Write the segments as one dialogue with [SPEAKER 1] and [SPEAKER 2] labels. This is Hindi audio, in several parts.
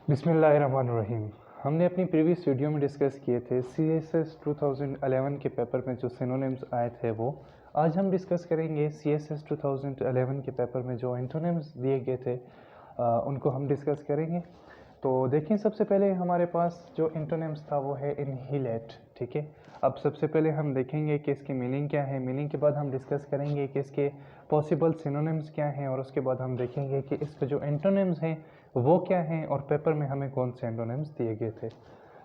[SPEAKER 1] बिस्मिल्लाहिर्रहमानिर्रहीम। हमने अपनी प्रीवियस वीडियो में डिस्कस किए थे CSS 2011 के पेपर में जो सिनोनिम्स आए थे वो आज हम डिस्कस करेंगे। CSS 2011 के पेपर में जो एंटोनिम्स दिए गए थे उनको हम डिस्कस करेंगे। तो देखें, सबसे पहले हमारे पास जो एंटोनिम्स था वो है इनहिलेट। ठीक है, अब सबसे पहले हम देखेंगे कि इसकी मीनिंग क्या है। मीनिंग के बाद हम डिस्कस करेंगे कि इसके पॉसिबल सिनोनिम्स क्या हैं, और उसके बाद हम देखेंगे कि इसके जो एंटोनिम्स हैं वो क्या हैं और पेपर में हमें कौन से एंटोनिम्स दिए गए थे।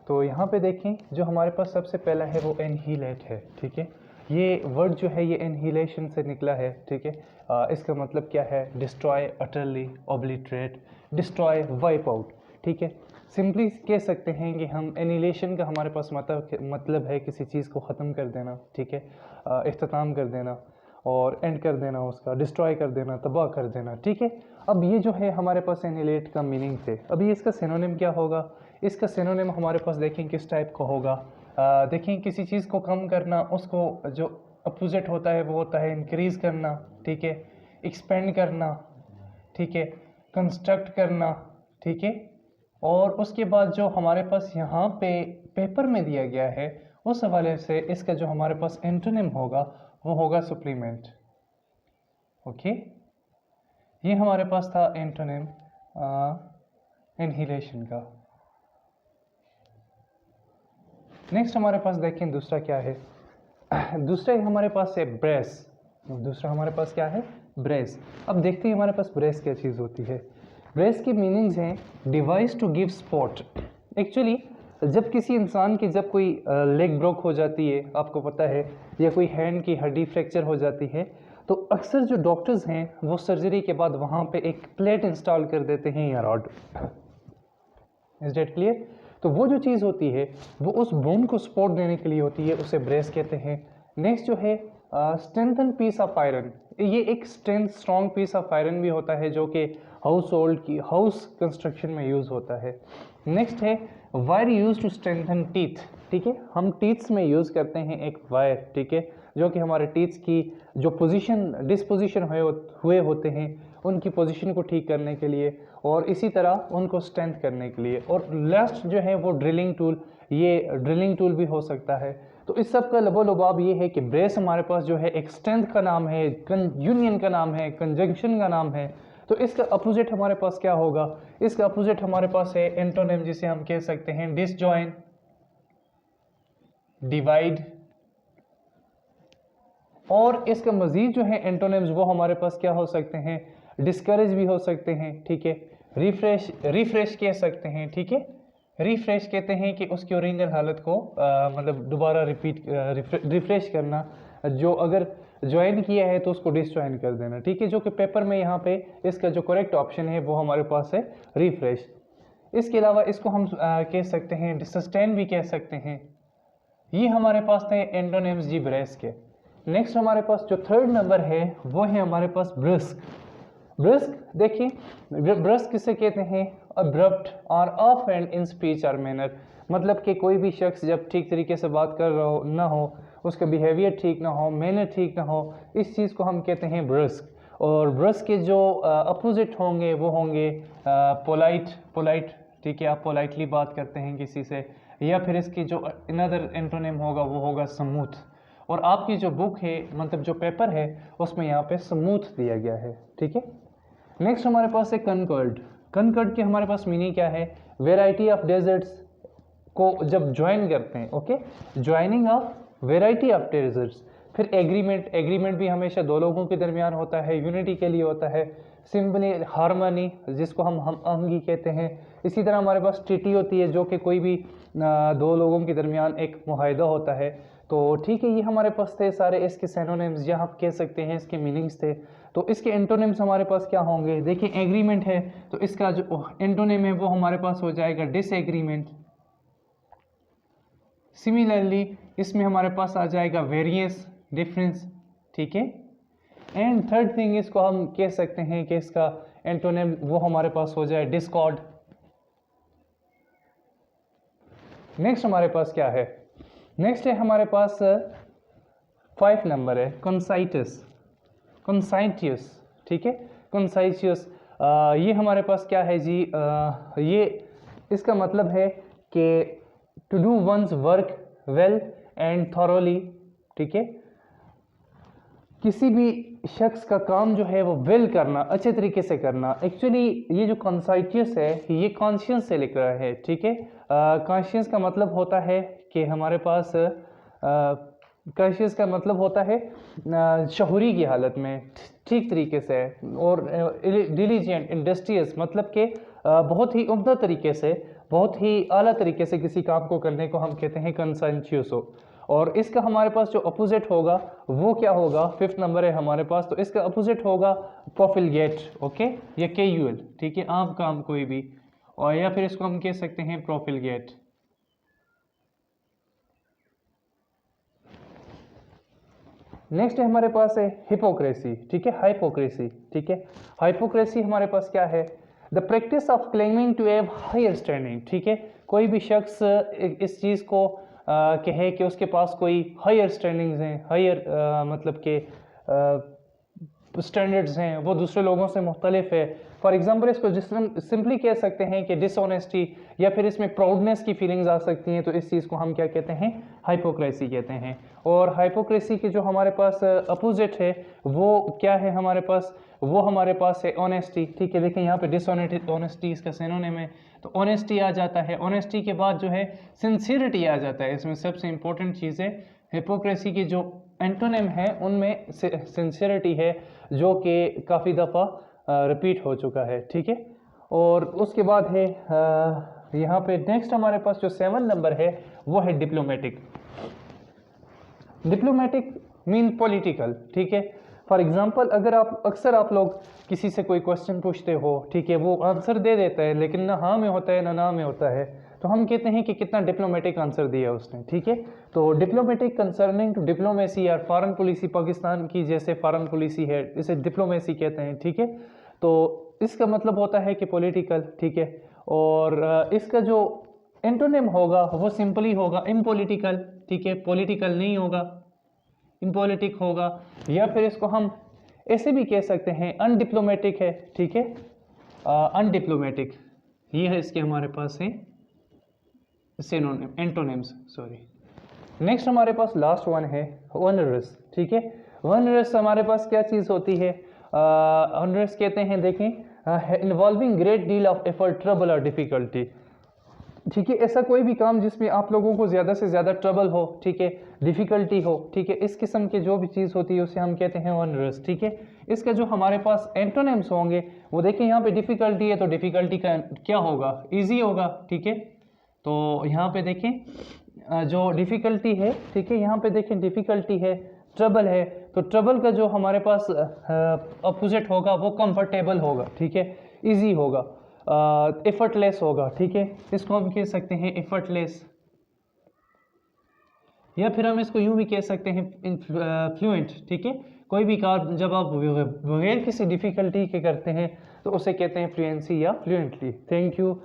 [SPEAKER 1] तो यहाँ पे देखें, जो हमारे पास सबसे पहला है वो एनहीलेट है। ठीक है, ये वर्ड जो है ये एनहीलेशन से निकला है। ठीक है, इसका मतलब क्या है? Destroy, utterly, obliterate, destroy, wipe out. ठीक है, सिंपली कह सकते हैं कि हम एनिलेशन का हमारे पास मतलब है किसी चीज़ को ख़त्म कर देना। ठीक है, इख्तिताम कर देना और एंड कर देना, उसका डिस्ट्रॉय कर देना, तबाह कर देना। ठीक है, अब ये जो है हमारे पास एनिलेट का मीनिंग थे। अभी इसका सिनोनिम क्या होगा? इसका सिनोनिम हमारे पास देखें किस टाइप का होगा। देखें, किसी चीज़ को कम करना, उसको जो अपोजिट होता है वो होता है इंक्रीज़ करना। ठीक है, एक्सपेंड करना। ठीक है, कंस्ट्रक्ट करना। ठीक है, और उसके बाद जो हमारे पास यहाँ पे पेपर में दिया गया है उस हवाले से इसका जो हमारे पास एंटोनिम होगा वो होगा सुप्लीमेंट। ओके, ये हमारे पास था एंटोनिम इनहिलेशन का। नेक्स्ट हमारे पास देखें दूसरा क्या है। दूसरा हमारे पास है ब्रेस। दूसरा हमारे पास क्या है? ब्रेस। अब देखते हैं हमारे पास ब्रेस क्या चीज़ होती है। ब्रेस की मीनिंग्स हैं device to give support. Actually जब किसी इंसान की जब कोई लेग ब्रोक हो जाती है, आपको पता है, या कोई हैंड की हड्डी फ्रैक्चर हो जाती है, तो अक्सर जो डॉक्टर्स हैं वो सर्जरी के बाद वहाँ पे एक प्लेट इंस्टॉल कर देते हैं या रॉड। Is date clear? तो वो जो चीज़ होती है वो उस बोन को सपोर्ट देने के लिए होती है, उसे ब्रेस कहते हैं। नेक्स्ट जो है स्ट्रेंथन पीस ऑफ आयरन। ये एक स्ट्रॉन्ग पीस ऑफ आयरन भी होता है जो कि हाउस कंस्ट्रक्शन में यूज़ होता है। नेक्स्ट है wire use to strengthen teeth. ठीक है, हम टीथ्स में यूज़ करते हैं एक वायर। ठीक है, जो कि हमारे टीथ्स की जो डिस्पोजिशन हुए होते हैं उनकी पोजीशन को ठीक करने के लिए, और इसी तरह उनको स्ट्रेंथ करने के लिए। और लास्ट जो है वो ड्रिलिंग टूल, ये ड्रिलिंग टूल भी हो सकता है। तो इस सब का लबोलुबाब ये है कि ब्रेस हमारे पास जो है एक स्ट्रेंथ का नाम है, यूनियन का नाम है, कंजंक्शन का नाम है। तो इसका अपोजिट हमारे पास क्या होगा? इसका अपोजिट हमारे पास है एंटोनिम, जिसे हम कह सकते हैं डिसजॉइन, डिवाइड, और इसका मजीद जो है एंटोनिम्स वो हमारे पास क्या हो सकते हैं? डिस्करेज भी हो सकते हैं। ठीक है, रिफ्रेश कह सकते हैं। ठीक है, रिफ्रेश कहते हैं कि उसकी ओरिजिनल हालत को मतलब दोबारा रिफ्रेश करना। जो अगर ज्वाइन किया है तो उसको डिसज्वाइन कर देना। ठीक है, जो कि पेपर में यहाँ पे इसका जो करेक्ट ऑप्शन है वो हमारे पास है रिफ्रेश। इसके अलावा इसको हम कह सकते हैं सस्टेन भी कह सकते हैं। ये हमारे पास थे एंटोनिम्स जी ब्रेस के। नेक्स्ट हमारे पास जो थर्ड नंबर है वो है हमारे पास ब्रिस्क। ब्रिस्क देखिए, ब्रिस्क किसे कहते हैं? अब्रप्ट और ऑफ एंड इन स्पीच और मैनर। मतलब कि कोई भी शख्स जब ठीक तरीके से बात कर रहा हो ना हो, उसका बिहेवियर ठीक ना हो, मैनर ठीक ना हो, इस चीज़ को हम कहते हैं ब्रिस्क। और ब्रिस्क के जो अपोजिट होंगे वो होंगे पोलाइट। ठीक है, आप पोलाइटली बात करते हैं किसी से। या फिर इसकी जो अनदर एंटोनिम होगा वो होगा स्मूथ। और आपकी जो बुक है, मतलब जो पेपर है, उसमें यहाँ पे स्मूथ दिया गया है। ठीक है, नेक्स्ट हमारे पास है कनकर्ड। कनकर्ड की हमारे पास मीनिंग क्या है? वेराइटी ऑफ डेजर्ट्स को जब ज्वाइन करते हैं। Okay, joining of variety of desserts. फिर एग्रीमेंट भी हमेशा दो लोगों के दरमियान होता है, यूनिटी के लिए होता है। सिंपली हारमोनी, जिसको हम आहंगी कहते हैं। इसी तरह हमारे पास ट्रीटी होती है जो कि कोई भी दो लोगों के दरमियान एक मुआहदा होता है। तो ठीक है, ये हमारे पास थे सारे इसके सिनोनिम्स, या आप कह सकते हैं इसके मीनिंग्स थे। तो इसके एंटोनिम्स हमारे पास क्या होंगे? देखिए, एग्रीमेंट है तो इसका जो एंटोनिम है वो हमारे पास हो जाएगा डिसएग्रीमेंट। सिमिलरली इसमें हमारे पास आ जाएगा वेरिएंस, डिफरेंस। ठीक है, एंड थर्ड थिंग इसको हम कह सकते हैं कि इसका एंटोनिम वो हमारे पास हो जाए डिस्कॉर्ड। नेक्स्ट हमारे पास क्या है? नेक्स्ट है हमारे पास 5 नंबर है कंसाइटियस। ठीक है, कंसाइटियस ये हमारे पास क्या है जी? ये इसका मतलब है कि to do one's work well and thoroughly, ठीक है, किसी भी शख्स का काम जो है वो वेल करना, अच्छे तरीके से करना। एक्चुअली ये जो कॉन्साइटियस है ये कॉन्शियस से लिख रहा है, ठीक है। कॉन्शियस का मतलब होता है कि हमारे पास कॉन्शियस का मतलब होता है शहूरी की हालत में ठीक तरीके से, और डिलीजेंट इंडस्ट्रियस मतलब कि बहुत ही उम्दा तरीके से, बहुत ही आला तरीके से किसी काम को करने को हम कहते हैं कॉन्साइटियसो। और इसका हमारे पास जो अपोजिट होगा वो क्या होगा, 5th नंबर है हमारे पास, तो इसका अपोजिट होगा प्रोफिलगेट, ओके, या केयूएल, ठीक है, आम काम कोई भी, और या फिर इसको हम कह सकते हैं प्रोफिलगेट। नेक्स्ट हमारे पास है हिपोक्रेसी, ठीक है, हाइपोक्रेसी, ठीक है। हाइपोक्रेसी हमारे पास क्या है, the practice of claiming to have higher standing, ठीक है, कोई भी शख्स इस चीज़ को कहे कि उसके पास कोई हायर स्टैंडिंग्स हैं, हायर मतलब के स्टैंडर्ड्स हैं, वो दूसरे लोगों से मुख्तलिफ है। फॉर एग्जांपल इसको जिस सिंपली कह सकते हैं कि डिसऑनेस्टी, या फिर इसमें प्राउडनेस की फीलिंग्स आ सकती हैं, तो इस चीज़ को हम क्या कहते हैं, हाइपोक्रेसी कहते हैं। और हाइपोक्रेसी के जो हमारे पास अपोजिट है वो क्या है हमारे पास, वो हमारे पास है ऑनेस्टी, ठीक है। देखिए यहाँ पे डिसऑनेस्टी इसका सिनोनिम है, तो ऑनेस्टी आ जाता है। ऑनेस्टी के बाद जो है सिंसियरिटी आ जाता है, इसमें सबसे इंपॉर्टेंट चीज़ है। हिपोक्रेसी की जो एंटोनिम है उनमें सिंसियरिटी है, जो कि काफ़ी दफ़ा रिपीट हो चुका है, ठीक है। और उसके बाद है यहाँ पे नेक्स्ट हमारे पास जो 7 नंबर है वो है डिप्लोमेटिक। डिप्लोमेटिक मीन पॉलिटिकल, ठीक है। फॉर एग्जांपल अगर आप अक्सर आप लोग किसी से कोई क्वेश्चन पूछते हो, ठीक है, वो आंसर दे देता है लेकिन ना हाँ में होता है ना ना में होता है, तो हम कहते हैं कि कितना डिप्लोमेटिक आंसर दिया उसने, ठीक है। तो डिप्लोमेटिक कंसर्निंग टू डिप्लोमेसी या फॉरेन पॉलिसी, पाकिस्तान की जैसे फॉरेन पॉलिसी है इसे डिप्लोमेसी कहते हैं, ठीक है। तो इसका मतलब होता है कि पॉलिटिकल, ठीक है। और इसका जो एंटोनिम होगा वो सिंपली होगा इम्पॉलिटिकल, ठीक है, पॉलिटिकल नहीं होगा, इम्पॉलिटिक होगा। या फिर इसको हम ऐसे भी कह सकते हैं अनडिप्लोमेटिक है, ठीक है, अनडिप्लोमेटिक, ये है इसके हमारे पास है सिनोनिम, एंटोनिम्स, सॉरी। नेक्स्ट हमारे पास लास्ट वन है ऑनरस, ठीक है। ऑनरस हमारे पास क्या चीज़ होती है, ऑनरस कहते हैं, देखें, involving great deal of effort, trouble और डिफिकल्टी, ठीक है। ऐसा कोई भी काम जिसमें आप लोगों को ज़्यादा से ज़्यादा ट्रबल हो, ठीक है, डिफ़िकल्टी हो, ठीक है, इस किस्म की जो भी चीज़ होती है उसे हम कहते हैं ऑनरस, ठीक है। इसका जो हमारे पास एंटोनिम्स होंगे वो देखें, यहाँ पे डिफ़िकल्टी है तो डिफ़िकल्टी का क्या होगा, इजी होगा, ठीक है। तो यहाँ पे देखें जो डिफ़िकल्टी है, ठीक है, यहाँ पे देखें डिफ़िकल्टी है, ट्रबल है, तो ट्रबल का जो हमारे पास अपोजिट होगा वो कंफर्टेबल होगा, ठीक है, ईजी होगा, एफर्टलेस होगा, ठीक है, इसको हम कह सकते हैं एफर्टलेस। या फिर हम इसको यूं भी कह सकते हैं फ्लुएंट, ठीक है। कोई भी काम जब आप बगैर किसी डिफ़िकल्टी के करते हैं तो उसे कहते हैं फ्लुएंसी या फ्लुएंटली। Thank you.